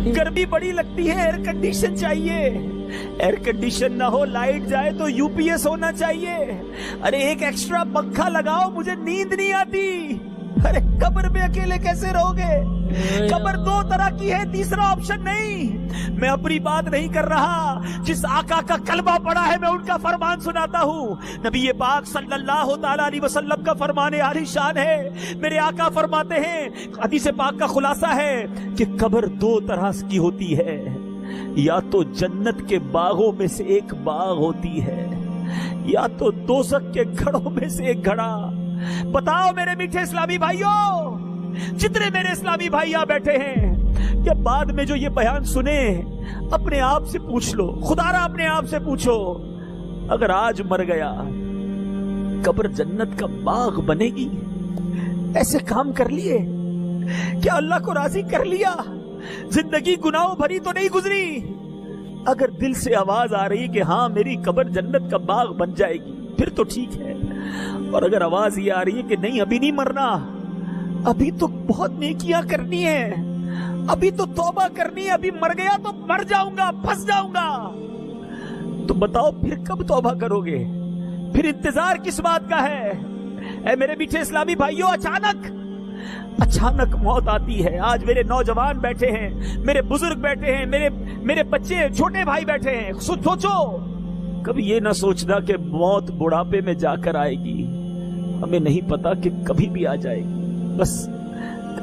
गर्मी बड़ी लगती है, एयर कंडीशन चाहिए। एयर कंडीशन ना हो, लाइट जाए तो यूपीएस होना चाहिए। अरे एक एक्स्ट्रा पंखा लगाओ, मुझे नींद नहीं आती। अरे कब्र में अकेले कैसे रहोगे? कब्र दो तरह की है, तीसरा ऑप्शन नहीं। मैं अपनी बात नहीं कर रहा, जिस आका का कलमा पड़ा है मैं उनका फरमान सुनाता हूँ। नबी पाक सल्लल्लाहु ताला अलैहि वसल्लम का फरमान आलीशान है। मेरे आका फरमाते हैं, हदीस पाक का खुलासा है कि कब्र दो तरह की होती है, या तो जन्नत के बागों में से एक बाग होती है, या तो दोज़ख के घड़ों में से एक घड़ा। बताओ मेरे मीठे इस्लामी भाइयों, जितने मेरे इस्लामी भाई यहां बैठे हैं, क्या बाद में जो ये बयान सुने अपने आप से पूछ लो, खुदारा अपने आप से पूछो, अगर आज मर गया कब्र जन्नत का बाग बनेगी? ऐसे काम कर लिए, क्या अल्लाह को राजी कर लिया? जिंदगी गुनाहों भरी तो नहीं गुजरी? अगर दिल से आवाज आ रही कि हाँ मेरी कब्र जन्नत का बाग बन जाएगी, फिर तो ठीक है। और अगर आवाज ये आ रही है कि नहीं अभी नहीं मरना, अभी तो बहुत नेकियां करनी है, अभी तो तौबा करनी है, अभी मर गया तो मर जाऊंगा, फंस जाऊंगा, तो बताओ फिर कब तौबा करोगे? फिर इंतजार किस बात का है? ऐ मेरे मीठे इस्लामी भाइयों, अचानक मौत आती है। आज मेरे नौजवान बैठे हैं, मेरे बुजुर्ग बैठे हैं, मेरे बच्चे छोटे भाई बैठे हैं। सोचो, कभी ये ना सोचना कि मौत बुढ़ापे में जाकर आएगी, हमें नहीं पता कि कभी भी आ जाएगी। बस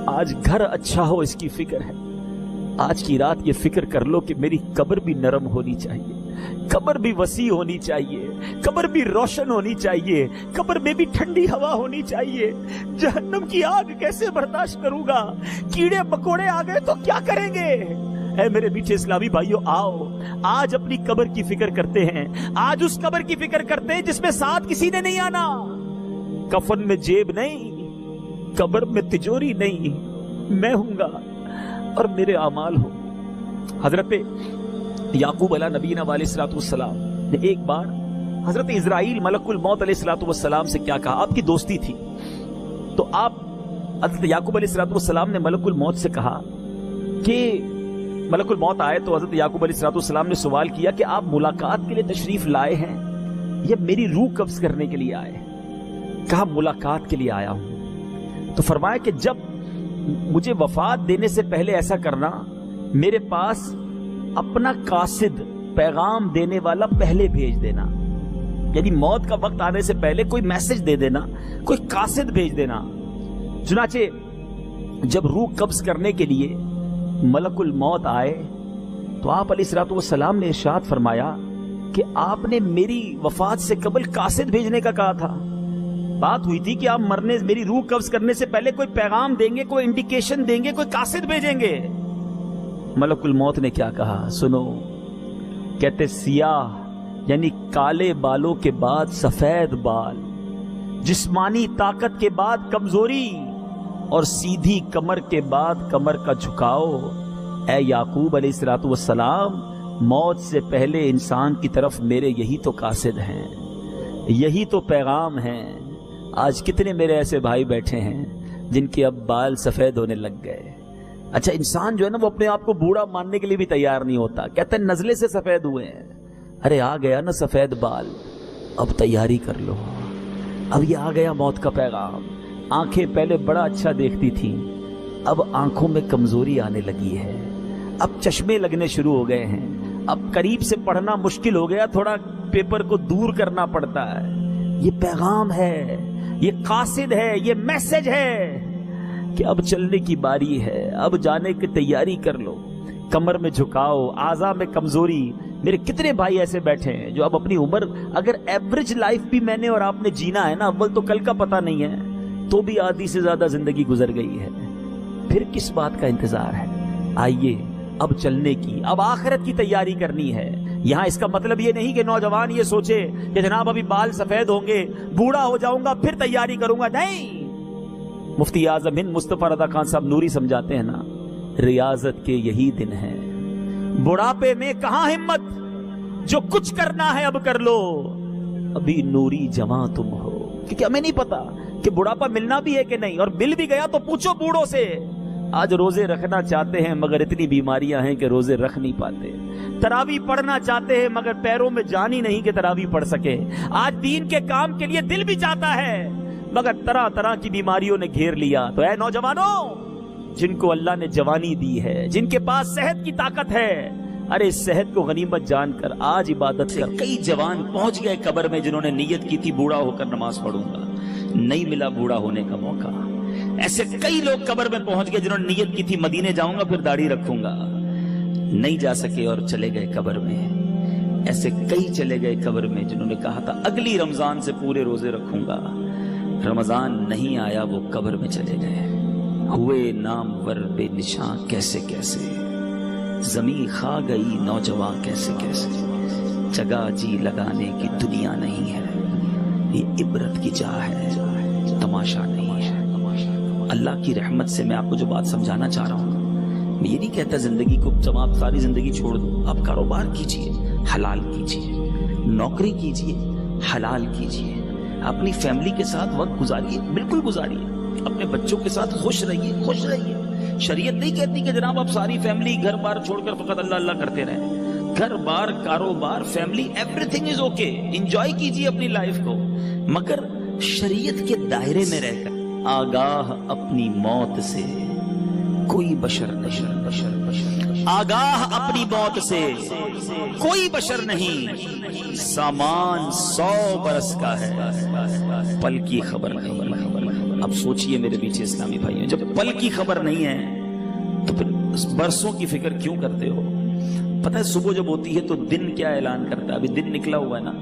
आज घर अच्छा हो इसकी फिक्र है। आज की रात ये फिक्र कर लो कि मेरी कब्र भी नरम होनी चाहिए, कब्र भी वसी होनी चाहिए, कब्र भी रोशन होनी चाहिए, कब्र में भी ठंडी हवा होनी चाहिए। जहन्नम की आग कैसे बर्दाश्त करूंगा? कीड़े मकोड़े आ गए तो क्या करेंगे? ऐ मेरे मीठे इस्लामी भाइयों, आओ आज अपनी कब्र की फिक्र करते हैं। आज उस कब्र की फिक्र करते हैं जिसमें साथ किसी ने नहीं आना, कफन में जेब नहीं, कब्र में तिजोरी नहीं, मैं हूंगा और मेरे आमाल हो। हजरत याकूब अला नबीना अलैहिस्सलातु वस्सलाम ने एक बार हजरत इजराइल मलकुल मौत अलैहिस्सलातु वस्सलाम से क्या कहा? आपकी दोस्ती थी तो आप हजरत याकूब अलैहिस्सलातु वस्सलाम ने मलकुल मौत से कहा कि मलकुल मौत आए तो हजरत याकूब अलैहिस्सलातु वस्सलाम ने सवाल किया कि आप मुलाकात के लिए तशरीफ लाए हैं या मेरी रूह कब्ज करने के लिए आए? कहा मुलाकात के लिए आया हूं। तो फरमाया कि जब मुझे वफात देने से पहले ऐसा करना, मेरे पास अपना कासिद पैगाम देने वाला पहले भेज देना, यानी मौत का वक्त आने से पहले कोई मैसेज दे देना, कोई कासिद भेज देना। चुनाचे जब रूह कब्ज करने के लिए मलकुल मौत आए तो आप अलैहिस्सलातु वस्सलाम ने इरशाद फरमाया कि आपने मेरी वफात से कबल कासिद भेजने का कहा था। बात हुई थी कि आप मरने, मेरी रूह कब्ज करने से पहले कोई पैगाम देंगे, कोई इंडिकेशन देंगे, कोई कासिद भेजेंगे। मलकुल मौत ने क्या कहा सुनो, कहते सियाह यानी काले बालों के बाद सफेद बाल, जिस्मानी ताकत के बाद कमजोरी और सीधी कमर के बाद कमर का झुकाव। ऐ याकूब अलैहिस्सलातु वस्सलाम, मौत से पहले इंसान की तरफ मेरे यही तो कासिद हैं, यही तो पैगाम हैं। आज कितने मेरे ऐसे भाई बैठे हैं जिनके अब बाल सफेद होने लग गए। अच्छा, इंसान जो है ना वो अपने आप को बूढ़ा मानने के लिए भी तैयार नहीं होता, कहते हैं नजले से सफेद हुए हैं। अरे आ गया ना सफेद बाल, अब तैयारी कर लो, अब ये आ गया मौत का पैगाम। आंखें पहले बड़ा अच्छा देखती थी, अब आंखों में कमजोरी आने लगी है, अब चश्मे लगने शुरू हो गए हैं, अब करीब से पढ़ना मुश्किल हो गया, थोड़ा पेपर को दूर करना पड़ता है। ये पैगाम है, ये कासिद है, ये मैसेज है कि अब चलने की बारी है, अब जाने की तैयारी कर लो। कमर में झुकाओ, आजा में कमजोरी। मेरे कितने भाई ऐसे बैठे हैं जो अब अपनी उम्र, अगर एवरेज लाइफ भी मैंने और आपने जीना है ना, अव्वल तो कल का पता नहीं है, तो भी आधी से ज्यादा जिंदगी गुजर गई है, फिर किस बात का इंतजार है? आइए अब चलने की, अब आखिरत की तैयारी करनी है। यहाँ इसका मतलब ये नहीं कि नौजवान ये सोचे कि जनाब अभी बाल सफेद होंगे, बूढ़ा हो जाऊंगा फिर तैयारी करूंगा, नहीं। मुफ्ती आजम हिंद मुस्तफा रज़ा खान साहब नूरी समझाते हैं ना, रियाजत के यही दिन हैं, बुढ़ापे में कहां हिम्मत, जो कुछ करना है अब कर लो, अभी नूरी जवां तुम हो। क्योंकि हमें नहीं पता कि बुढ़ापा मिलना भी है कि नहीं, और मिल भी गया तो पूछो बूढ़ों से, آج روزے رکھنا چاہتے ہیں مگر اتنی بیماریاں ہیں کہ روزے رکھ نہیں پاتے. تراویح پڑھنا چاہتے ہیں مگر پیروں میں جان ہی نہیں کہ تراویح پڑھ سکے. آج دین کے کام کے لیے دل بھی چاہتا ہے مگر طرح طرح کی بیماریوں نے گھیر لیا. تو اے نوجوانوں, جن کو اللہ نے جوانی دی ہے, جن کے پاس صحت کی طاقت ہے, ارے صحت کو غنیمت جان کر آج عبادت کر. کئی جوان پہنچ گئے قبر میں جنہوں نے نیت کی تھی بوڑھا ہو کر نماز پڑھوں گا, نہیں ملا بوڑھا ہونے کا موقع. ایسے کئی لوگ قبر میں پہنچ گئے جنہوں نے نیت کی تھی مدینے جاؤں گا پھر داڑھی رکھوں گا, نہیں جا سکے اور چلے گئے قبر میں. ایسے کئی چلے گئے قبر میں جنہوں نے کہا تھا اگلی رمضان سے پورے روزے رکھوں گا, رمضان نہیں آیا وہ قبر میں چلے گئے. ہوئے نامور بے نشاں کیسے کیسے, زمین کھا گئی نوجوان کیسے کیسے. جگہ جی لگانے کی دنیا نہیں ہے, یہ عبرت کی جا ہے, تماشا نہیں ہے. اللہ کی رحمت سے میں آپ کو جو بات سمجھانا چاہ رہا ہوں, میں یہ نہیں کہتا زندگی کو جب آپ ساری زندگی چھوڑ دو. آپ کاروبار کیجئے, حلال کیجئے, نوکری کیجئے, حلال کیجئے, اپنی فیملی کے ساتھ وقت گزاریے, بالکل گزاریے, اپنے بچوں کے ساتھ خوش رہیے, خوش رہیے. شریعت نہیں کہتی کہ جناب آپ ساری فیملی گھر بار چھوڑ کر فقط اللہ اللہ کرتے رہیں. گھر بار, کاروبار, family, every thing is okay, enjoy کیجئے اپنی لائف کو, مگر شریعت کے دائرے میں رہ کر. آگاہ اپنی موت سے کوئی بشر نہیں, آگاہ اپنی موت سے کوئی بشر نہیں. سامان 100 برس کا ہے, پل کی خبر نہیں. اب سوچئے میرے پیچھے اسلامی بھائیوں, جب پل کی خبر نہیں ہے تو پھر برسوں کی فکر کیوں کرتے ہو؟ پتہ ہے صبح جب ہوتی ہے تو دن کیا اعلان کرتا ہے؟ ابھی دن نکلا ہوا ہے نا.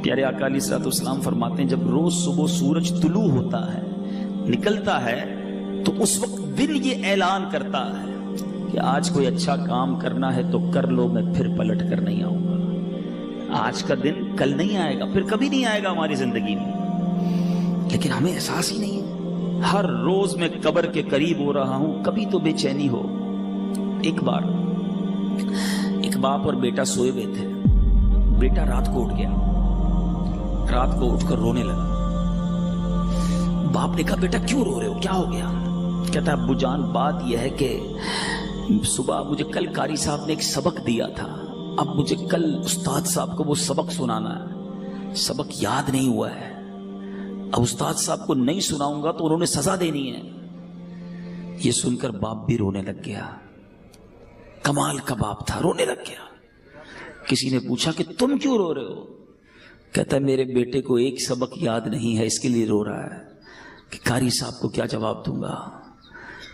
پیارے آقا علیہ الصلوۃ والسلام فرماتے ہیں جب روز صبح سورج طلوع ہوتا ہے, نکلتا ہے, تو اس وقت دن یہ اعلان کرتا ہے کہ آج کوئی اچھا کام کرنا ہے تو کر لو, میں پھر پلٹ کر نہیں آؤں گا. آج کا دن کل نہیں آئے گا, پھر کبھی نہیں آئے گا ہماری زندگی میں, لیکن ہمیں احساس ہی نہیں ہے. ہر روز میں قبر کے قریب ہو رہا ہوں, کبھی تو بے چینی ہو. ایک بار ایک باپ اور بیٹا سوئے ہوئے تھے. بیٹا رات کو اٹھ گیا, رات کو اٹھ کر رونے لگا. باپ نے کہا بیٹا کیوں رو رہے ہو, کیا ہو گیا؟ کہتا ہے ابو جان بات یہ ہے کہ صبح مجھے کل قاری صاحب نے ایک سبق دیا تھا, اب مجھے کل استاد صاحب کو وہ سبق سنانا ہے, سبق یاد نہیں ہوا ہے. اب استاد صاحب کو نہیں سناؤں گا تو انہوں نے سزا دینی ہے. یہ سن کر باپ بھی رونے لگ گیا. کمال کا باپ تھا, رونے لگ گیا. کسی نے پوچھا کہ تم کیوں رو رہے ہو؟ کہتا ہے میرے بیٹے کو ایک سبق یاد نہیں ہے, اس کے لیے رو رہا ہے کہ قاری صاحب کو کیا جواب دوں گا.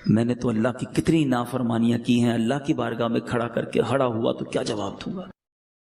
میں نے تو اللہ کی کتنی نافرمانیاں کی ہیں, اللہ کی بارگاہ میں کھڑا کر کے ہڑا ہوا تو کیا جواب دوں گا.